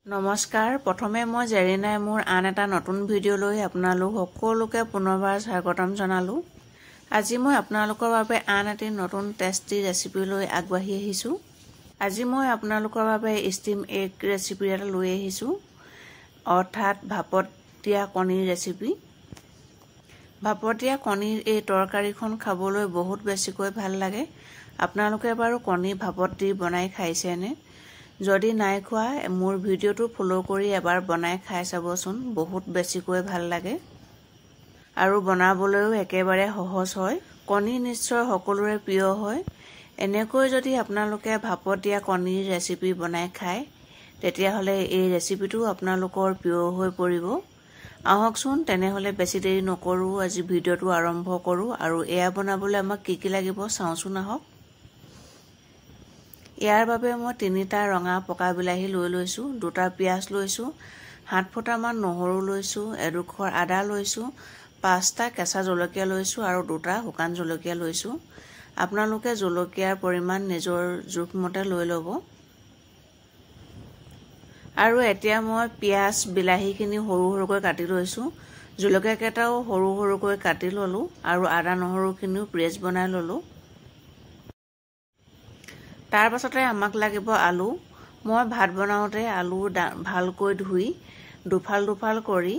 নমস্কাৰ প্ৰথমে মই জেৰিনাই মোৰ আন এটা নতুন ভিডিঅ' লৈ আপোনালোক সকলোকে পুনৰবাৰ স্বাগতম জনালোঁ। আজি মই আপোনালোকৰ বাবে আন এটি নতুন টেষ্টি ৰেচিপি লৈ আগবাঢ়ি আহিছোঁ। আজি মই আপোনালোকৰ বাবে ষ্টিম এগ ৰেচিপি এটা লৈ আহিছোঁ, অৰ্থাৎ ভাপত দিয়া কণীৰ ৰেচিপি। ভাপত দিয়া কণীৰ এই তৰকাৰীখন খাবলৈ বহুত বেছিকৈ ভাল লাগে। আপোনালোকে বাৰু কণী ভাপত দি বনাই খাইছেনে? যদি নাই খোৱা মোৰ ভিডিঅ'টো ফলো কৰি এবাৰ বনাই খাই চাবচোন, বহুত বেছিকৈ ভাল লাগে আৰু বনাবলৈও একেবাৰে সহজ হয়। কণী নিশ্চয় সকলোৰে প্ৰিয় হয়। এনেকৈ যদি আপোনালোকে ভাপত দিয়া কণীৰ ৰেচিপি বনাই খায়, তেতিয়াহ'লে এই ৰেচিপিটো আপোনালোকৰ প্ৰিয় হৈ পৰিব। আহকচোন তেনেহ'লে বেছি দেৰি নকৰোঁ, আজি ভিডিঅ'টো আৰম্ভ কৰোঁ আৰু এয়া বনাবলৈ আমাক কি লাগিব চাওঁচোন আহক। ইয়াৰ বাবে মই 3টা ৰঙা পকা বিলাহী লৈ লৈছোঁ, 2টা পিঁয়াজ লৈছোঁ, 7 ফুটামান নহৰু লৈছোঁ, এডোখৰ আদা লৈছোঁ, 5টা কেঁচা জলকীয়া লৈছোঁ আৰু 2টা শুকান জলকীয়া লৈছোঁ। আপোনালোকে জলকীয়াৰ পৰিমাণ নিজৰ জোখমতে লৈ ল'ব। আৰু এতিয়া মই পিঁয়াজ বিলাহীখিনি সৰু সৰুকৈ কাটি লৈছোঁ, জলকীয়াকেইটাও সৰু সৰুকৈ কাটি ল'লোঁ আৰু আদা নহৰুখিনিও পেষ্ট বনাই ল'লোঁ। তাৰ পাছতে আমাক লাগিব আলু। মই ভাত বনাওঁতে আলু ভালকৈ ধুই দুফাল দুফাল কৰি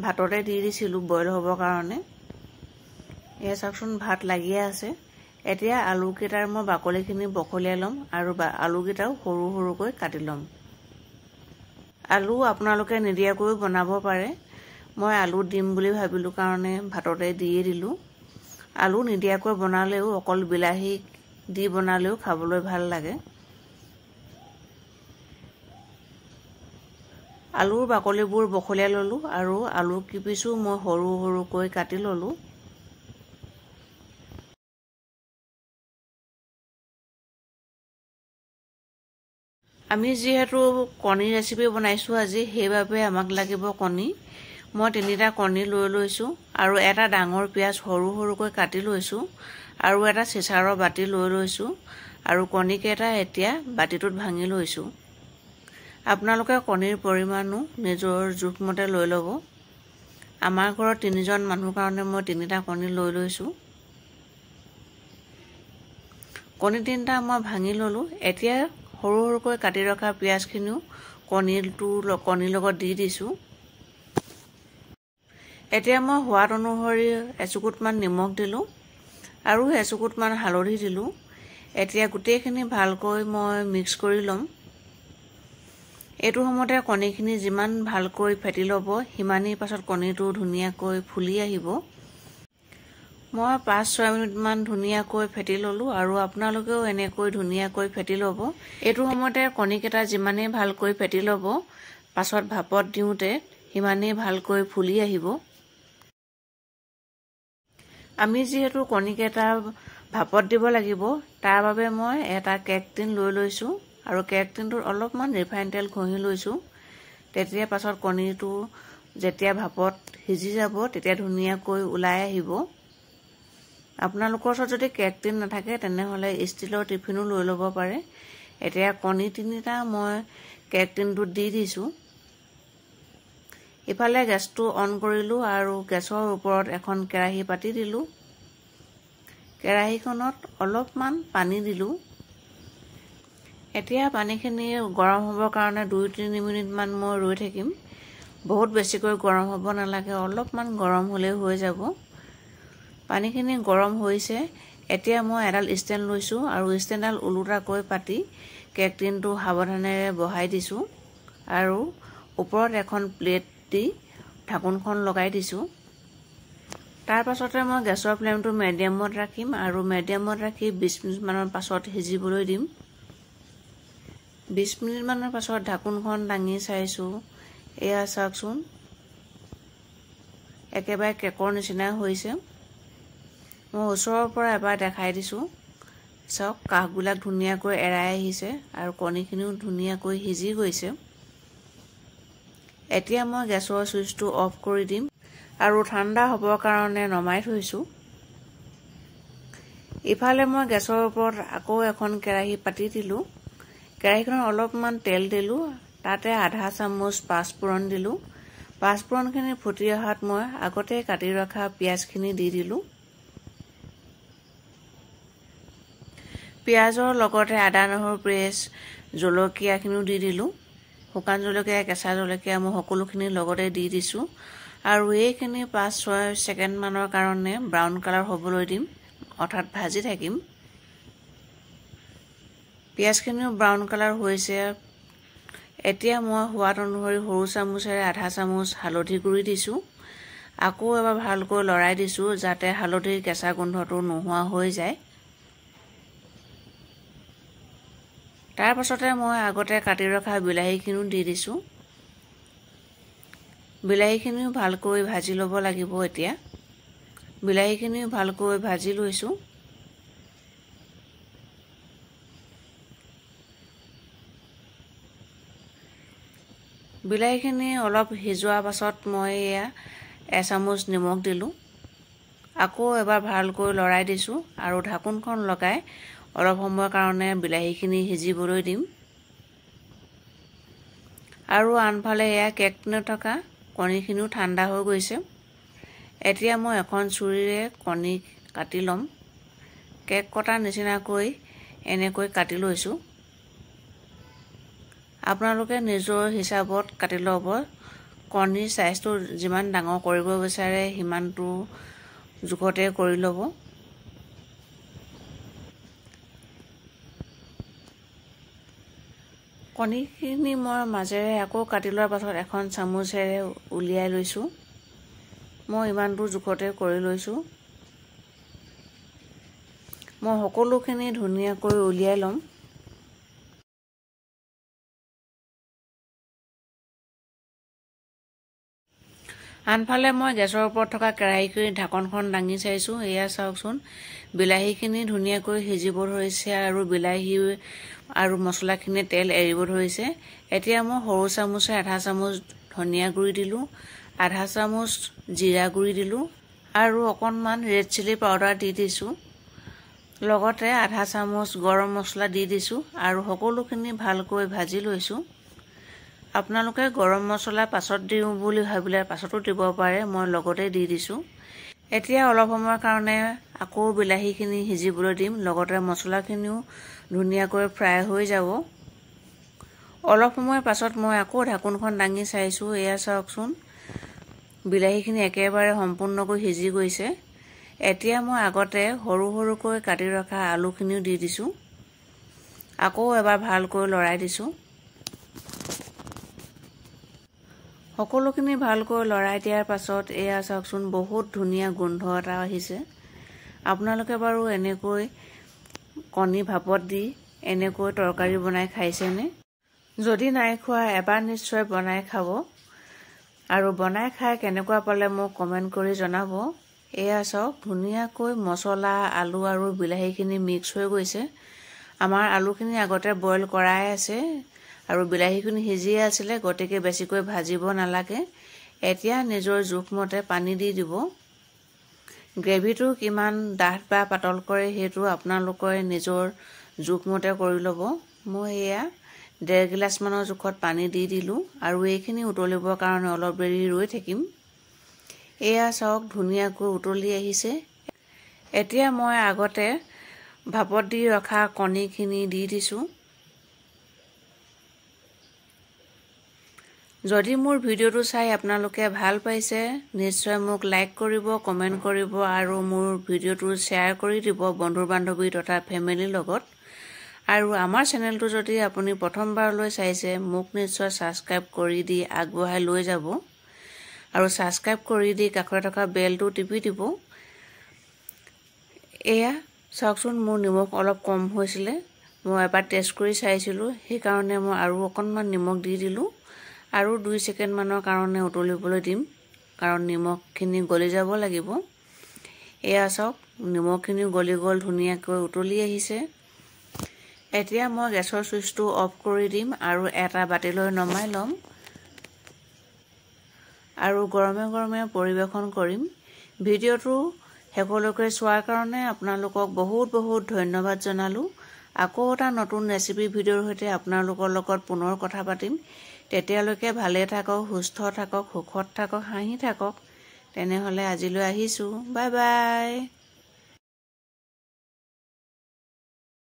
ভাততে দি দিছিলোঁ বইল হ'বৰ কাৰণে। এয়া চাওকচোন ভাত লাগিয়ে আছে। এতিয়া আলুকেইটাৰ মই বাকলিখিনি বখলিয়াই ল'ম আৰু আলুকেইটাও সৰু সৰুকৈ কাটি ল'ম। আলু আপোনালোকে নিদিয়াকৈও বনাব পাৰে। মই আলু দিম বুলি ভাবিলোঁ কাৰণে ভাততে দিয়ে দিলোঁ। আলু নিদিয়াকৈ বনালেও অকল বিলাহী দি বনালেও খাবলৈ ভাল লাগে। আলুৰ বাকলিবোৰ বখলিয়াই ল'লোঁ আৰু আলু কিপিছো মই সৰু সৰুকৈ কাটি ল'লোঁ। আমি যিহেতু কণী ৰেচিপি বনাইছোঁ আজি, সেইবাবে আমাক লাগিব কণী। মই 3টা কণী লৈ লৈছোঁ আৰু এটা ডাঙৰ পিঁয়াজ সৰু সৰুকৈ কাটি লৈছোঁ আৰু এটা চিচাৰৰ বাতি লৈ লৈছোঁ আৰু কণীকেইটা এতিয়া বাতিটোত ভাঙি লৈছোঁ। আপোনালোকে কণীৰ পৰিমাণো নিজৰ জোখমতে লৈ ল'ব। আমাৰ ঘৰত 3জন মানুহৰ কাৰণে মই 3টা কণী লৈ লৈছোঁ। কণী 3টা মই ভাঙি ল'লোঁ। এতিয়া সৰু সৰুকৈ কাটি ৰখা পিঁয়াজখিনিও কণীৰ লগত দি দিছোঁ। এতিয়া মই সোৱাদ অনুসৰি এচুকুটমান নিমখ দিলোঁ আৰু এচুকুটমান হালধি দিলোঁ। এতিয়া গোটেইখিনি ভালকৈ মই মিক্স কৰি ল'ম। এইটো সময়তে কণীখিনি যিমান ভালকৈ ফেটি ল'ব, সিমানেই পাছত কণীটো ধুনীয়াকৈ ফুলি আহিব। মই 5-6 মিনিটমান ধুনীয়াকৈ ফেটি ল'লোঁ আৰু আপোনালোকেও এনেকৈ ধুনীয়াকৈ ফেটি ল'ব। এইটো সময়তে কণীকেইটা যিমানেই ভালকৈ ফেটি ল'ব, পাছত ভাপত দিওঁতে সিমানেই ভালকৈ ফুলি আহিব। আমি যিহেতু কণীকেইটা ভাপত দিব লাগিব, তাৰ বাবে মই এটা কেক টিন লৈ লৈছোঁ আৰু কেক টিনটোত অলপমান ৰিফাইন তেল ঘঁহি লৈছোঁ। তেতিয়া পাছত কণীটো যেতিয়া ভাপত সিজি যাব, তেতিয়া ধুনীয়াকৈ ওলাই আহিব। আপোনালোকৰ ওচৰত যদি কেক টিন নাথাকে তেনেহ'লে ষ্টীলৰ টিফিনো লৈ ল'ব পাৰে। এতিয়া কণী 3টা মই কেক টিনটোত দি দিছোঁ। ইফালে গেছটো অন কৰিলোঁ আৰু গেছৰ ওপৰত এখন কেৰাহী পাতি দিলোঁ। কেৰাহীখনত অলপমান পানী দিলোঁ। এতিয়া পানীখিনি গৰম হ'বৰ কাৰণে 2-3 মিনিটমান মই ৰৈ থাকিম। বহুত বেছিকৈ গৰম হ'ব নালাগে, অলপমান গৰম হ'লেই হৈ যাব। পানীখিনি গৰম হৈছে। এতিয়া মই এডাল ষ্টেণ্ড লৈছোঁ আৰু ষ্টেণ্ডডাল ওলোটাকৈ পাতি কেক টিনটো সাৱধানেৰে বহাই দিছোঁ আৰু ওপৰত এখন প্লেট দি ঢাকোনখন লগাই দিছোঁ। তাৰ পাছতে মই গেছৰ ফ্লেমটো মিডিয়ামত ৰাখিম আৰু মিডিয়ামত ৰাখি 20 মিনিটমানৰ পাছত সিজিবলৈ দিম। 20 মিনিটমানৰ পাছত ঢাকোনখন দাঙি চাইছোঁ। এয়া চাওকচোন, একেবাৰে কেকৰ নিচিনা হৈছে। মই ওচৰৰ পৰা এবাৰ দেখাই দিছোঁ। চাওক, কাষবিলাক ধুনীয়াকৈ এৰাই আহিছে আৰু কণীখিনিও ধুনীয়াকৈ সিজি গৈছে। এতিয়া মই গেছৰ চুইচটো অফ কৰি দিম আৰু ঠাণ্ডা হ'বৰ কাৰণে নমাই থৈছোঁ। ইফালে মই গেছৰ ওপৰত আকৌ এখন কেৰাহী পাতি দিলোঁ। কেৰাহীখনত অলপমান তেল দিলোঁ তাতে আধা চামুচ পাঁচফোৰণ দিলোঁ। পাঁচফোৰণখিনি ফুটি অহাত মই আগতে কাটি ৰখা পিঁয়াজখিনি দি দিলোঁ। পিঁয়াজৰ লগতে আদা নহৰু পেষ্ট, জলকীয়াখিনিও দি দিলোঁ। শুকান জলকীয়া, কেঁচা জলকীয়া মই সকলোখিনি লগতে দি দিছোঁ আৰু এইখিনি 5-6 ছেকেণ্ডমানৰ কাৰণে ব্ৰাউন কালাৰ হ'বলৈ দিম, অৰ্থাৎ ভাজি থাকিম। পিঁয়াজখিনিও ব্ৰাউন কালাৰ হৈছে। এতিয়া মই সোৱাদ অনুসৰি সৰু চামুচেৰে আধা চামুচ হালধি গুড়ি দিছোঁ। আকৌ এবাৰ ভালকৈ লৰাই দিছোঁ যাতে হালধিৰ কেঁচা গোন্ধটো নোহোৱা হৈ যায়। তাৰ পাছতে মই আগতে কাটি ৰখা বিলাহীখিনিও দি দিছোঁ। বিলাহীখিনিও ভালকৈ ভাজি ল'ব লাগিব। এতিয়া বিলাহীখিনিও ভালকৈ ভাজি লৈছোঁ। বিলাহীখিনি অলপ সিজোৱাৰ পাছত মই এয়া এচামুচ নিমখ দিলোঁ। আকৌ এবাৰ ভালকৈ লৰাই দিছোঁ আৰু ঢাকোনখন লগাই অলপ সময়ৰ কাৰণে বিলাহীখিনি সিজিবলৈ দিম। আৰু আনফালে এয়া কেক টিনত থকা কণীখিনিও ঠাণ্ডা হৈ গৈছে। এতিয়া মই এখন ছুৰীৰে কণী কাটি ল'ম। কেক কটাৰ নিচিনাকৈ এনেকৈ কাটি লৈছোঁ। আপোনালোকে নিজৰ হিচাপত কাটি ল'ব। কণীৰ চাইজটো যিমান ডাঙৰ কৰিব বিচাৰে সিমানটো জোখতে কৰি ল'ব। কণীখিনি মই মাজেৰে আকৌ কাটি লোৱাৰ পাছত এখন চামুচেৰে উলিয়াই লৈছোঁ। মই ইমানটো জোখতে কৰি লৈছোঁ। মই সকলোখিনি ধুনীয়াকৈ উলিয়াই ল'ম। আনফালে মই গেছৰ ওপৰত থকা কেৰাহীখিনিৰ ঢাকনখন দাঙি চাইছোঁ। এয়া চাওকচোন, বিলাহীখিনি ধুনীয়াকৈ সিজিব ধৰিছে আৰু বিলাহী আৰু মছলাখিনি তেল এৰিব ধৰিছে। এতিয়া মই সৰু চামুচে আধা চামুচ ধনিয়া গুড়ি দিলোঁ, আধা চামুচ জিৰা গুড়ি দিলোঁ আৰু অকণমান ৰেড চিলি পাউডাৰ দি দিছোঁ। লগতে আধা চামুচ গৰম মছলা দি দিছোঁ আৰু সকলোখিনি ভালকৈ ভাজি লৈছোঁ। আপোনালোকে গৰম মছলা পাছত দিওঁ বুলি ভাবিলে পাছতো দিব পাৰে, মই লগতে দি দিছোঁ। এতিয়া অলপ সময়ৰ কাৰণে আকৌ বিলাহীখিনি সিজিবলৈ দিম। লগতে মছলাখিনিও ধুনীয়াকৈ ফ্ৰাই হৈ যাব। অলপ সময়ৰ পাছত মই আকৌ ঢাকোনখন দাঙি চাইছোঁ। এয়া চাওকচোন, বিলাহীখিনি একেবাৰে সম্পূৰ্ণকৈ সিজি গৈছে। এতিয়া মই আগতে সৰু সৰুকৈ কাটি ৰখা আলুখিনিও দি দিছোঁ। আকৌ এবাৰ ভালকৈ লৰাই দিছোঁ। সকলোখিনি ভালকৈ লৰাই দিয়াৰ পাছত এয়া চাওকচোন, বহুত ধুনীয়া গোন্ধ এটা আহিছে। আপোনালোকে বাৰু এনেকৈ কণী ভাপত দি এনেকৈ তৰকাৰী বনাই খাইছেনে? যদি নাই খোৱা এবাৰ নিশ্চয় বনাই খাব আৰু বনাই খাই কেনেকুৱা পালে মোক কমেণ্ট কৰি জনাব। এয়া চাওক, ধুনীয়াকৈ মছলা, আলু আৰু বিলাহীখিনি মিক্স হৈ গৈছে। আমাৰ আলুখিনি আগতে বইল কৰাই আছে আৰু বিলাহীখিনি সিজিয়ে আছিলে, গতিকে বেছিকৈ ভাজিব নালাগে। এতিয়া নিজৰ জোখমতে পানী দি দিব। গ্ৰেভিটো কিমান ডাঠ বা পাতল কৰে সেইটো আপোনালোকে নিজৰ জোখমতে কৰি ল'ব। মই এয়া 1.5 গিলাচমানৰ জোখত পানী দি দিলোঁ আৰু এইখিনি উতলিবৰ কাৰণে অলপ দেৰি ৰৈ থাকিম। এয়া চাওক, ধুনীয়াকৈ উতলি আহিছে। এতিয়া মই আগতে ভাপত দি ৰখা কণীখিনি দি দিছোঁ। যদি মোৰ ভিডিঅ'টো চাই আপোনালোকে ভাল পাইছে নিশ্চয় মোক লাইক কৰিব, কমেণ্ট কৰিব আৰু মোৰ ভিডিঅ'টো শ্বেয়াৰ কৰি দিব বন্ধু-বান্ধৱী তথা ফেমিলিৰ লগত। আৰু আমাৰ চেনেলটো যদি আপুনি প্ৰথমবাৰলৈ চাইছে মোক নিশ্চয় ছাবস্ক্ৰাইব কৰি দি আগবঢ়াই লৈ যাব আৰু ছাবস্ক্ৰাইব কৰি দি কাষতে থকা বেলটো টিপি দিব। এয়া চাওকচোন, মোৰ নিমখ অলপ কম হৈছিলে। মই এবাৰ টেষ্ট কৰি চাইছিলোঁ, সেইকাৰণে মই আৰু অকণমান নিমখ দি দিলোঁ আৰু 2 ছেকেণ্ডমানৰ কাৰণে উতলিবলৈ দিম, কাৰণ নিমখখিনি গলি যাব লাগিব। এয়া চাওক, নিমখখিনি গলি গ'ল, ধুনীয়াকৈ উতলি আহিছে। এতিয়া মই গেছৰ চুইচটো অফ কৰি দিম আৰু এটা বাতিলৈ নমাই ল'ম আৰু গৰমে গৰমে পৰিৱেশন কৰিম। ভিডিঅ'টো শেষলৈকে চোৱাৰ কাৰণে আপোনালোকক বহুত বহুত ধন্যবাদ জনালোঁ। আকৌ এটা নতুন ৰেচিপি ভিডিঅ'ৰ সৈতে আপোনালোকৰ লগত পুনৰ কথা পাতিম। তেতিয়ালৈকে ভালে থাকক, সুস্থ থাকক, সুখত থাকক, হাঁহি থাকক। তেনেহ'লে আজিলৈ আহিছোঁ। Bye bye.